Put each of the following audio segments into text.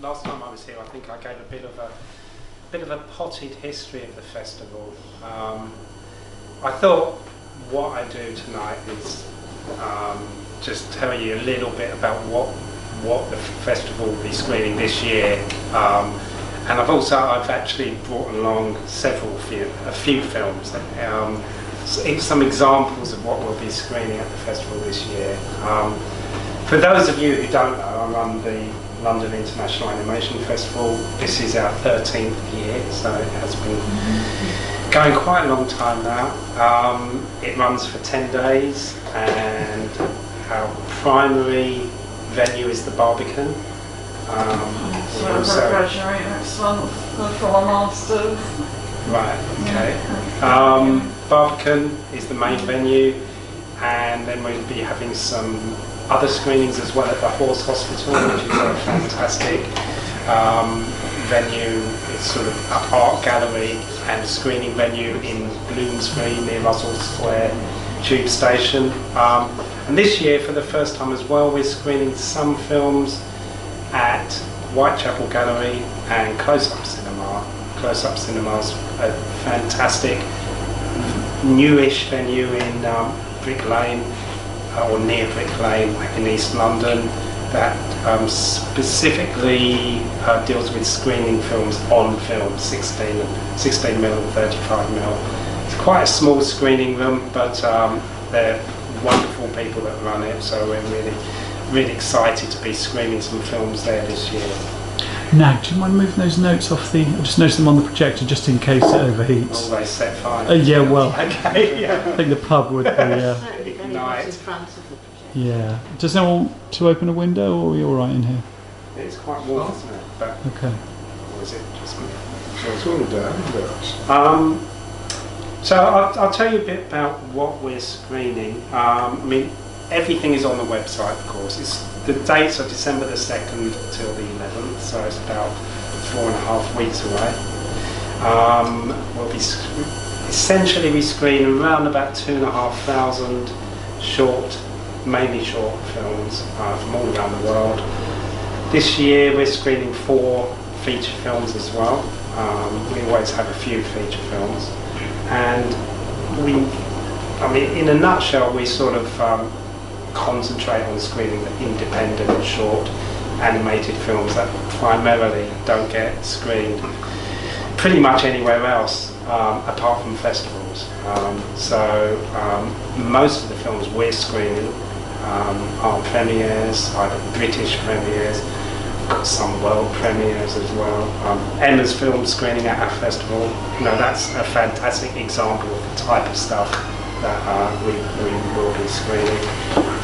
last time I was here, I think I gave a bit of a potted history of the festival. I thought what I do tonight is just tell you a little bit about what the festival will be screening this year. And I've actually brought along a few films. Some examples of what we'll be screening at the festival this year. For those of you who don't know, I run the London International Animation Festival. This is our 13th year, so it has been going quite a long time now. It runs for 10 days, and our primary venue is the Barbican. So I'm graduating next month for my masters. Right, okay. Barbican is the main venue, and then we'll be having some other screenings as well at the Horse Hospital, which is a fantastic venue. It's sort of an art gallery and screening venue in Bloomsbury near Russell Square Tube Station. And this year, for the first time as well, we're screening some films at Whitechapel Gallery and Close-Up Cinema. Close-Up Cinema's a fantastic newish venue in Brick Lane, or near Brick Lane in East London, that specifically deals with screening films on film, 16mm and 35mm. It's quite a small screening room, but they're wonderful people that run it, so we're really excited to be screening some films there this year. Nag, do you mind moving those notes off I just noticed them on the projector just in case it overheats. Always set fire. Yeah, well, okay, yeah. I think the pub would be, Ignite. yeah. Does no one want to open a window, or are you alright in here? It's quite warm, isn't it? But, okay. or is it just me? It's all down. So I'll tell you a bit about what we're screening. I mean, everything is on the website, of course. The dates are December the 2nd till the 11th, so it's about 4.5 weeks away. We'll be essentially we screen around about 2,500 mainly short films from all around the world. This year we're screening 4 feature films as well. We always have a few feature films, and in a nutshell, we sort of concentrate on screening the independent, short, animated films that primarily don't get screened pretty much anywhere else apart from festivals. Most of the films we're screening are premieres, either British premieres, got some world premieres as well. Emma's film screening at our festival, that's a fantastic example of the type of stuff that we will be screening.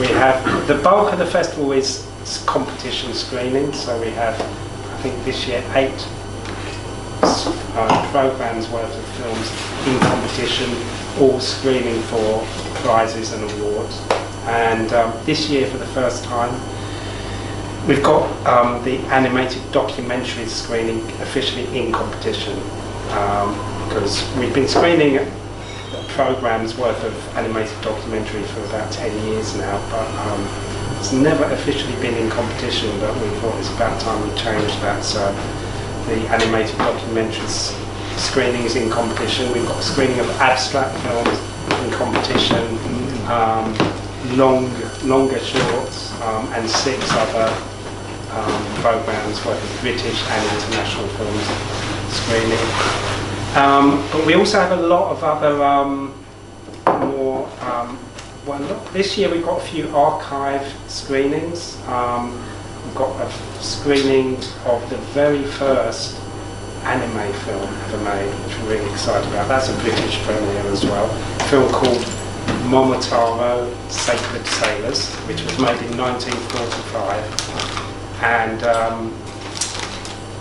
We have the bulk of the festival is competition screening, so we have, I think this year, 8 programmes worth of films in competition, all screening for prizes and awards. And this year, for the first time, we've got the animated documentary screening officially in competition, because we've been screening programmes worth of animated documentary for about 10 years now, but it's never officially been in competition, but we thought it's about time we changed that. So the animated documentaries screening is in competition. We've got a screening of abstract films in competition, longer shorts, and 6 other programmes worth of British and international films screening. But we also have a lot of other this year we've got a few archive screenings. We've got a screening of the very first anime film ever made, which we're really excited about. That's a British premiere as well. A film called Momotaro Sacred Sailors, which was made in 1945. And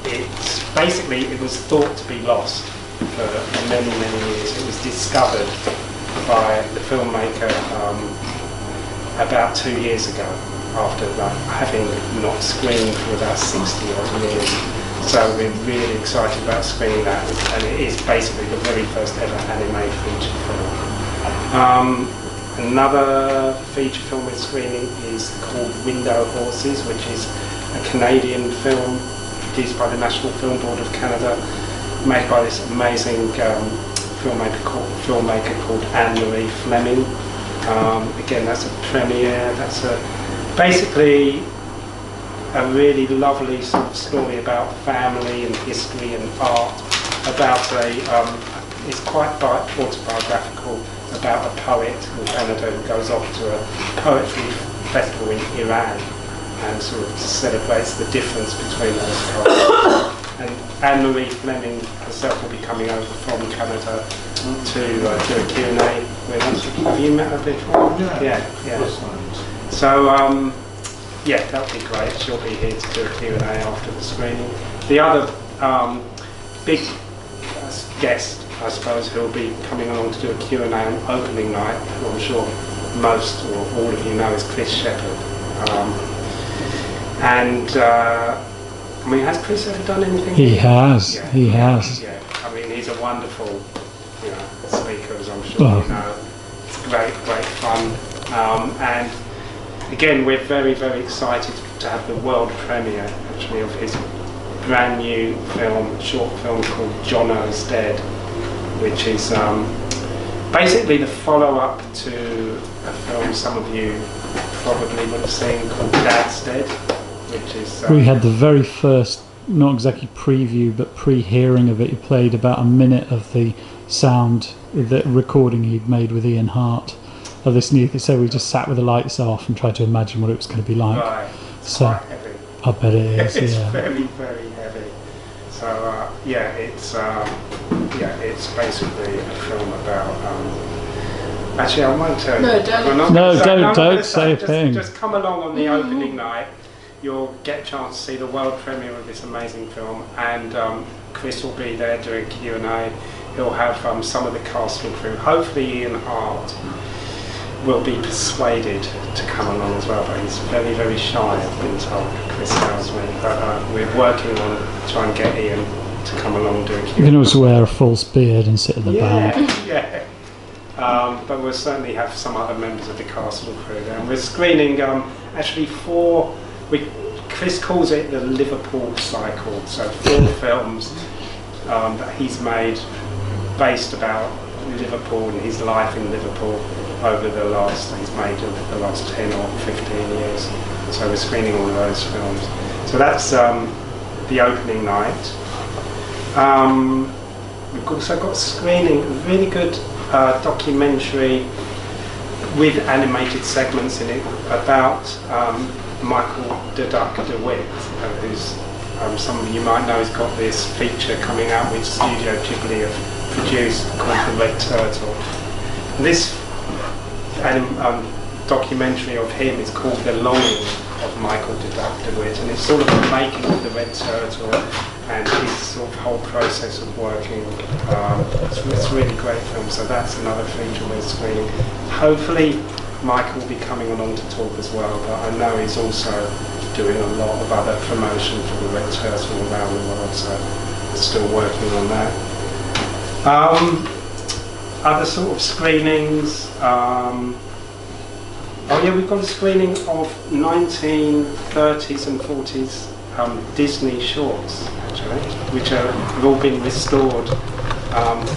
it was thought to be lost for many years. It was discovered by the filmmaker about 2 years ago, after having not screened for about 60 odd years. So we're really excited about screening that, and it is basically the very first ever anime feature film. Another feature film we're screening is called Window Horses, which is a Canadian film produced by the National Film Board of Canada, made by this amazing filmmaker called Anne-Marie Fleming. Again, that's a premiere. That's basically a really lovely sort of story about family and history and art, about it's quite autobiographical, about a poet in Canada who goes off to a poetry festival in Iran and sort of celebrates the difference between those cultures. And Anne-Marie Fleming herself will be coming over from Canada to do a Q&A with us. Have you met her before? Yeah. So, yeah, that would be great. She'll be here to do a Q&A after the screening. The other big guest, I suppose, who will be coming along to do a Q&A on opening night, who I'm sure most or all of you know, is Chris Shepherd. I mean, has Chris ever done anything? He has. Yeah. He has. Yeah. I mean, he's a wonderful, speaker, as I'm sure you know. It's great fun. And again, we're very, very excited to have the world premiere, actually, of his brand new short film called Jono's Dead, which is basically the follow-up to a film some of you probably would have seen called Dad's Dead, which is... we had the very first, not exactly preview, but pre-hearing of it. He played about a minute of the sound, the recording he'd made with Ian Hart of this new... So we just sat with the lights off and tried to imagine what it was going to be like. Right. It's So quite heavy. I bet it is, It's yeah. very, very heavy. So it's basically a film about. Actually, I won't tell you. No, don't. We're not No, gonna don't gonna say a thing. Just come along on the opening night. You'll get a chance to see the world premiere of this amazing film, and Chris will be there doing Q&A. He'll have some of the cast and crew. Hopefully, Ian Hart will be persuaded to come along as well, but he's very, very shy, I've been told, Chris tells me. But we're working on trying to get Ian to come along and do a Q&A. You can always wear a false beard and sit at the back. Yeah. But we'll certainly have some other members of the cast and crew there. And we're screening actually Chris calls it the Liverpool cycle, so 4 films that he's made based about Liverpool and his life in Liverpool he's made over the last 10 or 15 years. So we're screening all of those films. So that's the opening night. We've also got screening a really good documentary with animated segments in it about Michael de Witt, who's some of you might know, has got this feature coming out which Studio Ghibli have produced called The Red Turtle. This documentary of him is called The Longing of Michael de Witt, and it's sort of the making of The Red Turtle and his sort of whole process of working. It's a really great film, so that's another feature we're screening. Hopefully Michael will be coming along to talk as well, but I know he's also doing a lot of other promotion for The Red Turtle around the world, so we're still working on that. Other sort of screenings. We've got a screening of 1930s and 40s Disney shorts, actually, which have all been restored to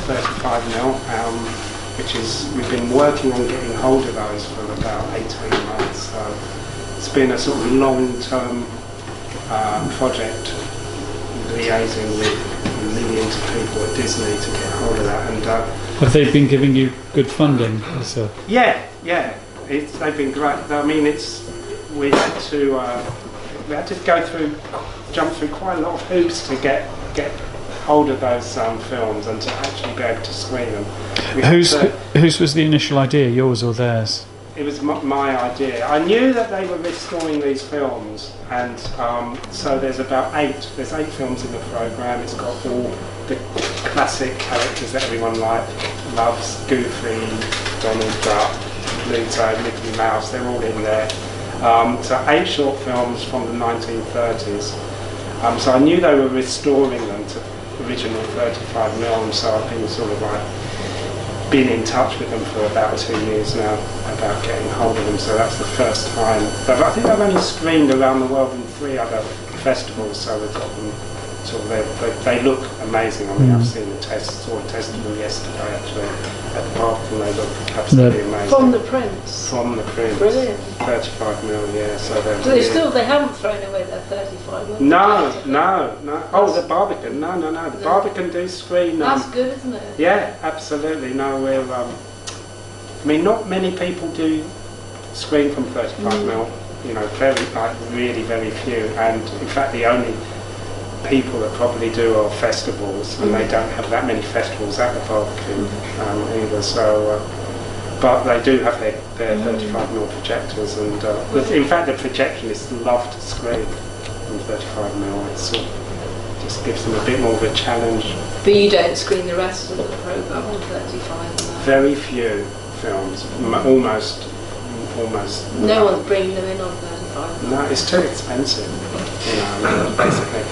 35mm, we've been working on getting hold of those for about 18 months. So it's been a sort of long-term project, liaising with millions of people at Disney to get hold of that. And Have they been giving you good funding? yeah. They've been great. I mean, we had to jump through quite a lot of hoops to get hold of those films and to actually be able to screen them. Whose was the initial idea, yours or theirs? It was my idea. I knew that they were restoring these films, and so there's 8 films in the programme. It's got all the classic characters that everyone loves: Goofy, Donald Duck, Pluto, Mickey Mouse. They're all in there. So 8 short films from the 1930s. So I knew they were restoring them to original 35mm, so I've been sort of been in touch with them for about 2 years now about getting hold of them. So that's the first time. But I think I've only screened around the world in 3 other festivals, so we've got them. Sort of they look amazing. I mean, I've seen the tests. Saw a test of them yesterday actually at the park, and they look absolutely amazing. From the prints. From the print. Brilliant. 35mm, yeah. So they're. So they haven't thrown away their 35mm. No. Oh, the Barbican. No. The Barbican do screen. That's good, isn't it? Yeah, absolutely. No, we're. I mean, not many people do screen from 35mm. You know, really very few. And in fact, the only people that probably do are festivals, and they don't have that many festivals at the Barbican either. So, but they do have their 35mm projectors, and in fact, the projectionists love to screen on 35mm. It sort of just gives them a bit more of a challenge. But you don't screen the rest of the programme on 35mm. Very few films, almost. No one's bringing them in on 35mm. No, it's too expensive. You know, basically.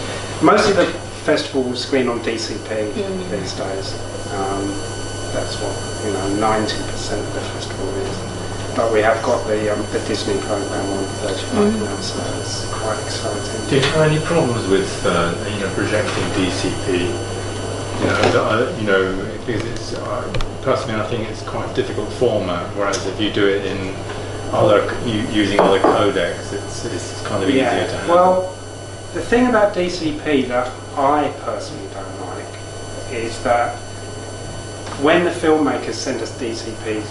Most of the festival will screen on DCP these days. That's what 90% of the festival is. But we have got the Disney program on 35 now, so it's quite exciting. Do you have any problems with projecting DCP? Because it's personally I think it's quite a difficult format. Whereas if you do it in using other codecs, it's kind of easier to handle. Well, the thing about DCP that I personally don't like is that when the filmmakers send us DCPs,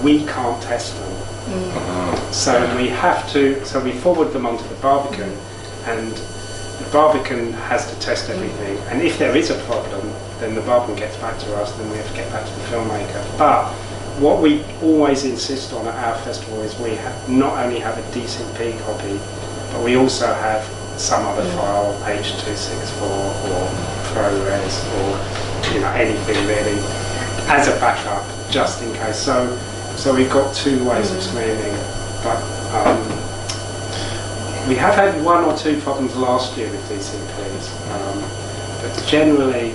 we can't test them. So we have to. So we forward them onto the Barbican, and the Barbican has to test everything. And if there is a problem, then the Barbican gets back to us. Then we have to get back to the filmmaker. But what we always insist on at our festival is we not only have a DCP copy, but we also have some other file, H.264 or ProRes or anything really, as a backup, just in case. So we've got two ways of screening, but we have had one or two problems last year with DCPs, but generally,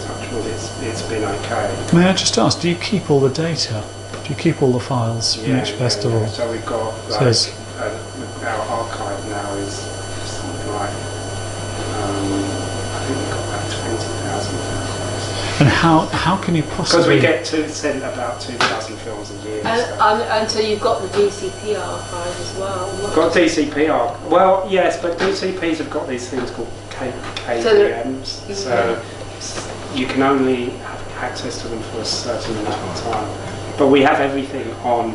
touch wood, it's been okay. May I just ask, do you keep all the data? Do you keep all the files from each festival? Yeah. So we've got our archive now is something like I think we've got about 20,000 films. And how can you possibly? Because we get to send about 2,000 films a year. And so you've got the DCP archive as well. Got DCP archive. Well, yes, but DCPs have got these things called KVMs. So you can only have access to them for a certain amount of time. But we have everything on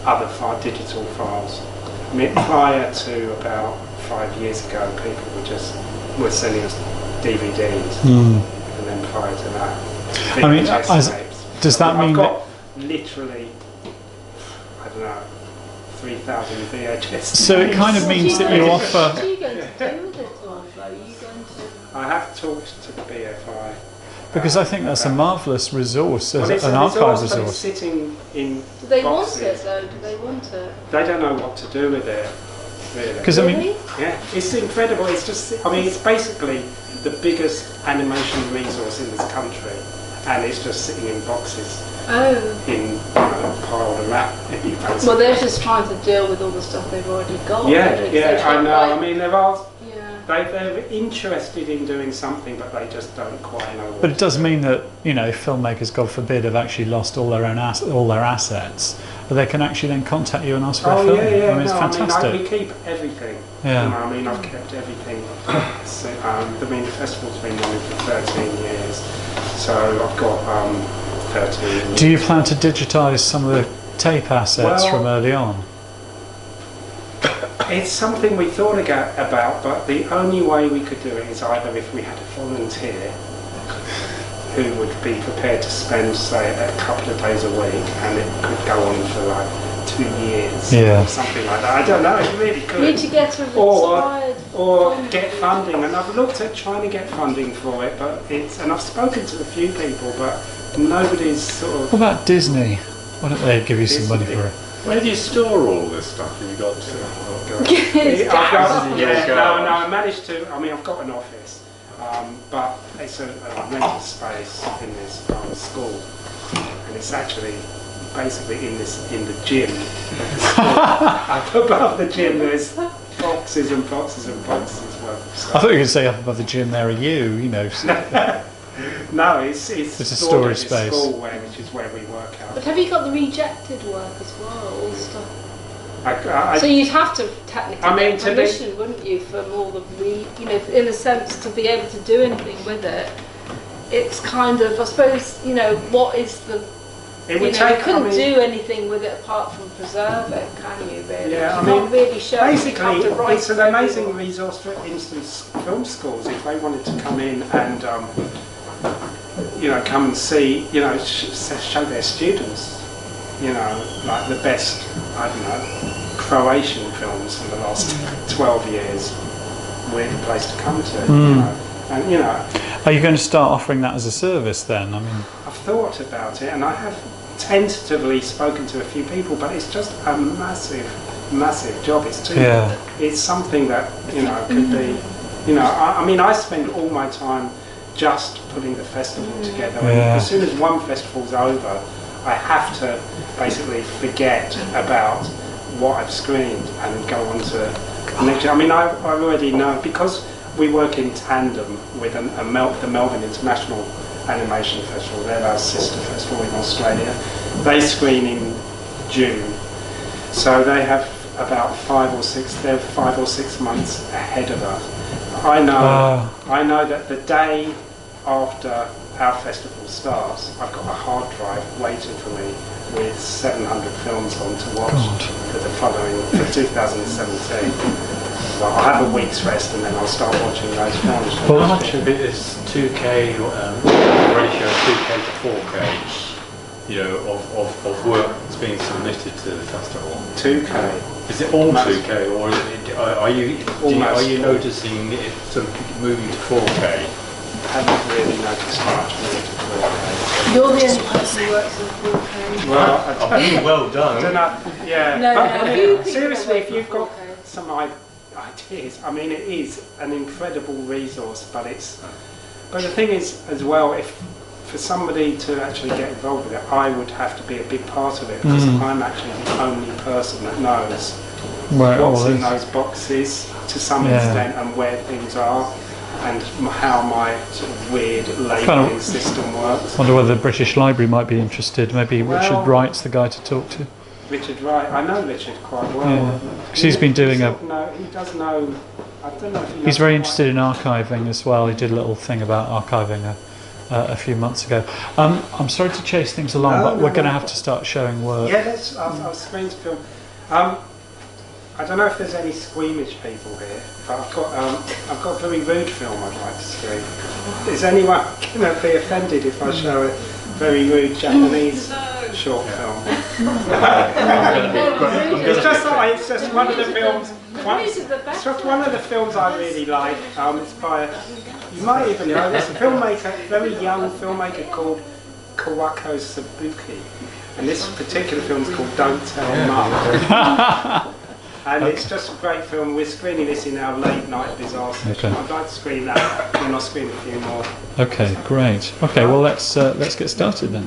other digital files. I mean, prior to about 5 years ago, people were sending us DVDs, and then prior to that, I mean, tapes. Does that mean I've got literally, I don't know, 3,000 VHS. So it kind of means that you offer. What are you going to do with it, Martha? Are you going to? I have talked to the BFI. Because I think that's a marvellous resource, Well, it's an a archive resource, but resource. it's sitting in Do they boxes. want it though? Do they want it? They don't know what to do with it, really. Because I mean, Really? Yeah, it's incredible. It's just, I mean, it's basically the biggest animation resource in this country, and it's just sitting in boxes, piled around. Well, they're just trying to deal with all the stuff they've already got. Yeah, really, 'cause they I can't know. write- I mean, there are. Yeah. They're interested in doing something, but they just don't quite know what. but it does to do. mean that filmmakers, God forbid, have actually lost all their assets, but they can actually then contact you and ask for a film. Yeah. I mean, it's no, fantastic. I mean, we keep everything. Yeah. You know, I mean, I've kept everything. So, I mean, the festival's been running for 13 years, so I've got 13. Do you plan to digitise some of the tape assets from early on? It's something we thought about, but the only way we could do it is either if we had a volunteer who would be prepared to spend, say, a couple of days a week, and it could go on for like 2 years or something like that. I don't know, it really could. You need to get a retired or get funding, and I've looked at trying to get funding for it, but and I've spoken to a few people, but nobody's sort of. What about Disney? Why don't they give you some money for it? Where do you store all this stuff? Have you got I managed to. I mean, I've got an office, but it's a rented space in this school, and it's actually basically in the gym. Up above the gym, there's boxes and boxes and boxes worth of stuff. I thought you were going to say up above the gym there are you know. No, it's a stored storage at space. School which is where we work out. But have you got the rejected work as well, all the stuff? I, So you'd have to technically I mean, get to be- permission, wouldn't you, from all the in a sense, to be able to do anything with it. It's kind of, I suppose, what is the... it would you take, couldn't do anything with it apart from preserve it, can you, really? Yeah, You can't really show it. You basically, have to write it's an to amazing everyone. resource for instance film schools if they wanted to come in and come and see, show their students, like the best, I don't know, Croatian films in the last 12 years. We're the place to come to, and Are you going to start offering that as a service then? I mean, I've thought about it and I have tentatively spoken to a few people, but it's just a massive job. It's too. Yeah. It's something that could be. I mean, I spend all my time just putting the festival together. And Yeah. as soon as one festival's over, I have to basically forget about what I've screened and go on to the next. I mean, I already know because we work in tandem with the Melbourne International Animation Festival. They're our sister festival in Australia. They screen in June, so they have about 5 or 6. They're 5 or 6 months ahead of us. I know that the day after our festival starts, I've got a hard drive waiting for me with 700 films on to watch for 2017. So I'll have a week's rest and then I'll start watching those films. How much of it is 2K ratio of 2K to 4K? Of work that's being submitted to the festival. 2K. Is it all 2K, or are you noticing it sort of moving to 4K? I haven't really noticed much moving to 4K. You're the only person who works in 4K. Well, Well done. I don't know. Yeah. No, But, no, I mean, few people seriously, work if you've in got 4K. some ideas, I mean, it is an incredible resource, but the thing is, as well, if for somebody to actually get involved with it, I would have to be a big part of it because I'm actually the only person that knows what's in those boxes to some extent and where things are and how my sort of weird labelling system works. I wonder whether the British Library might be interested. Maybe Richard Wright's the guy to talk to. Richard Wright, I know Richard quite well. Because he's been doing he does know. I don't know if he knows He's very quite- interested in archiving as well. He did a little thing about archiving a few months ago. I'm sorry to chase things along, but we're going to have to start showing work. Yeah, I'll screen to film. I don't know if there's any squeamish people here, but I've got a very rude film I'd like to screen. Is anyone going to be offended if I show a very rude Japanese short film? It's just one of the films. It's just one of the films I really like. It's by you might even know this filmmaker, very young filmmaker called Kawako Sabuki, and this particular film is called Don't Tell Mum. And it's just a great film. We're screening this in our late night bizarre session. I'd like to screen that, and I'll screen a few more. Okay, great. Okay, well let's get started then.